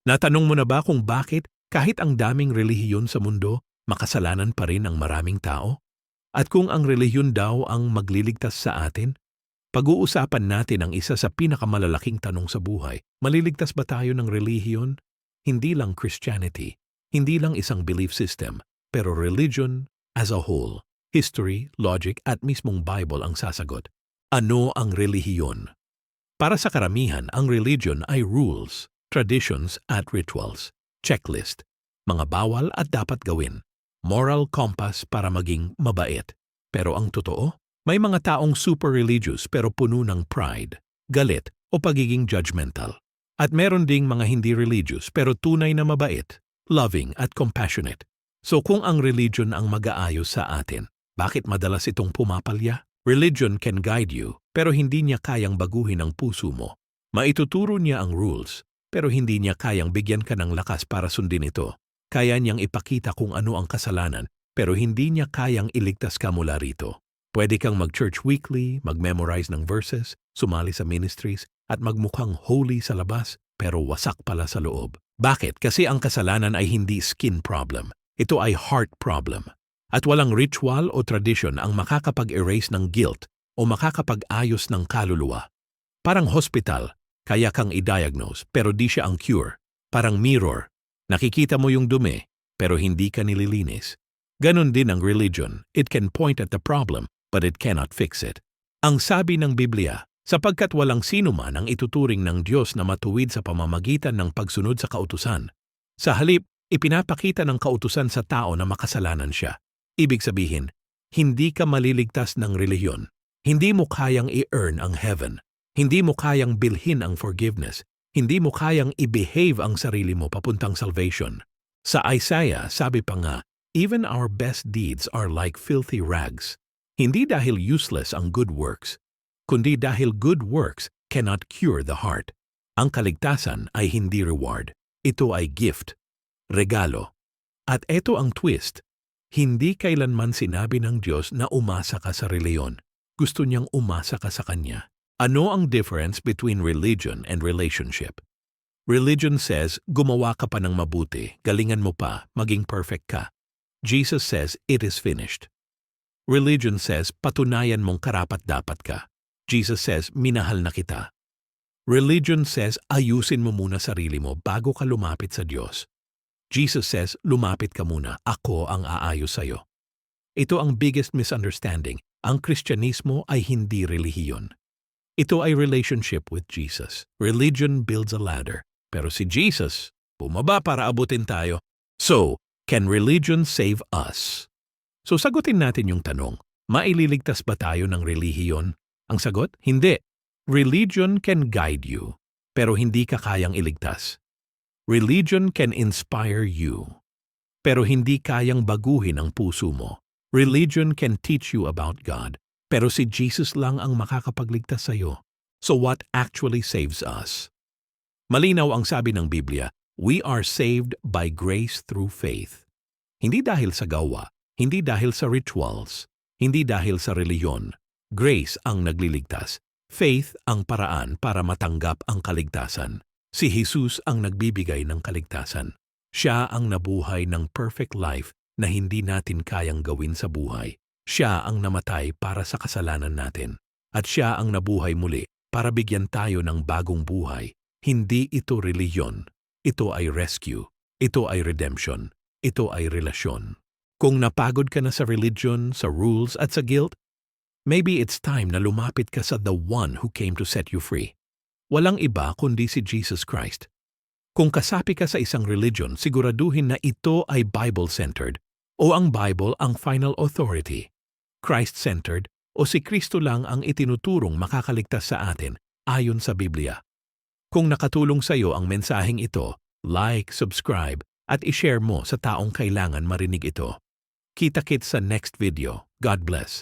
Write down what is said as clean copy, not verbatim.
Natanong mo na ba kung bakit kahit ang daming relihiyon sa mundo, makasalanan pa rin ang maraming tao? At kung ang relihiyon daw ang magliligtas sa atin? Pag-uusapan natin ang isa sa pinakamalalaking tanong sa buhay. Maliligtas ba tayo ng relihiyon? Hindi lang Christianity, hindi lang isang belief system, pero religion as a whole. History, logic at mismong Bible ang sasagot. Ano ang relihiyon? Para sa karamihan, ang religion ay rules, traditions at rituals, checklist, mga bawal at dapat gawin, moral compass para maging mabait. Pero ang totoo, may mga taong super religious pero puno ng pride, galit o pagiging judgmental. At meron ding mga hindi religious pero tunay na mabait, loving at compassionate. So kung ang religion ang mag-aayos sa atin, bakit madalas itong pumapalya? Religion can guide you pero hindi niya kayang baguhin ang puso mo. Maituturo niya ang rules pero hindi niya kayang bigyan ka ng lakas para sundin ito. Kaya niyang ipakita kung ano ang kasalanan pero hindi niya kayang iligtas ka mula rito. Pwede kang mag-church weekly, mag-memorize ng verses, sumali sa ministries at magmukhang holy sa labas pero wasak pala sa loob. Bakit? Kasi ang kasalanan ay hindi skin problem. Ito ay heart problem. At walang ritual o tradition ang makakapag-erase ng guilt o makakapag-ayos ng kaluluwa. Parang hospital, kaya kang i-diagnose pero di siya ang cure. Parang mirror, nakikita mo yung dumi pero hindi ka nililinis. Ganon din ang religion. It can point at the problem but it cannot fix it. Ang sabi ng Biblia, sapagkat walang sino man ang ituturing ng Diyos na matuwid sa pamamagitan ng pagsunod sa kautusan. Sa halip, ipinapakita ng kautusan sa tao na makasalanan siya. Ibig sabihin, hindi ka maliligtas ng relihiyon. Hindi mo kayang i-earn ang heaven. Hindi mo kayang bilhin ang forgiveness. Hindi mo kayang i-behave ang sarili mo papuntang salvation. Sa Isaiah, sabi pa nga, even our best deeds are like filthy rags. Hindi dahil useless ang good works, kundi dahil good works cannot cure the heart. Ang kaligtasan ay hindi reward. Ito ay gift, regalo. At ito ang twist. Hindi kailanman sinabi ng Diyos na umasa ka sa reliyon. Gusto niyang umasa ka sa Kanya. Ano ang difference between religion and relationship? Religion says, gumawa ka pa ng mabuti, galingan mo pa, maging perfect ka. Jesus says, it is finished. Religion says, patunayan mong karapat-dapat ka. Jesus says, minahal na kita. Religion says, ayusin mo muna sarili mo bago ka lumapit sa Diyos. Jesus says, lumapit ka muna, ako ang aayos sa'yo. Ito ang biggest misunderstanding. Ang Kristyanismo ay hindi relihiyon. Ito ay relationship with Jesus. Religion builds a ladder, pero si Jesus, bumaba para abutin tayo. So, can religion save us? So sagutin natin yung tanong, maililigtas ba tayo ng relihiyon? Ang sagot, hindi. Religion can guide you, pero hindi ka kayang iligtas. Religion can inspire you, pero hindi kayang baguhin ang puso mo. Religion can teach you about God, pero si Jesus lang ang makakapagligtas sa iyo. So what actually saves us? Malinaw ang sabi ng Biblia, we are saved by grace through faith. Hindi dahil sa gawa, hindi dahil sa rituals, hindi dahil sa reliyon. Grace ang nagliligtas. Faith ang paraan para matanggap ang kaligtasan. Si Jesus ang nagbibigay ng kaligtasan. Siya ang nabuhay ng perfect life na hindi natin kayang gawin sa buhay. Siya ang namatay para sa kasalanan natin. At siya ang nabuhay muli para bigyan tayo ng bagong buhay. Hindi ito reliyon. Ito ay rescue. Ito ay redemption. Ito ay relasyon. Kung napagod ka na sa religion, sa rules at sa guilt, maybe it's time na lumapit ka sa the one who came to set you free. Walang iba kundi si Jesus Christ. Kung kasapi ka sa isang religion, siguraduhin na ito ay Bible-centered o ang Bible ang final authority. Christ-centered o si Kristo lang ang itinuturong makakaligtas sa atin ayon sa Biblia. Kung nakatulong sa iyo ang mensaheng ito, like, subscribe at i-share mo sa taong kailangan marinig ito. Kita-kits sa next video. God bless.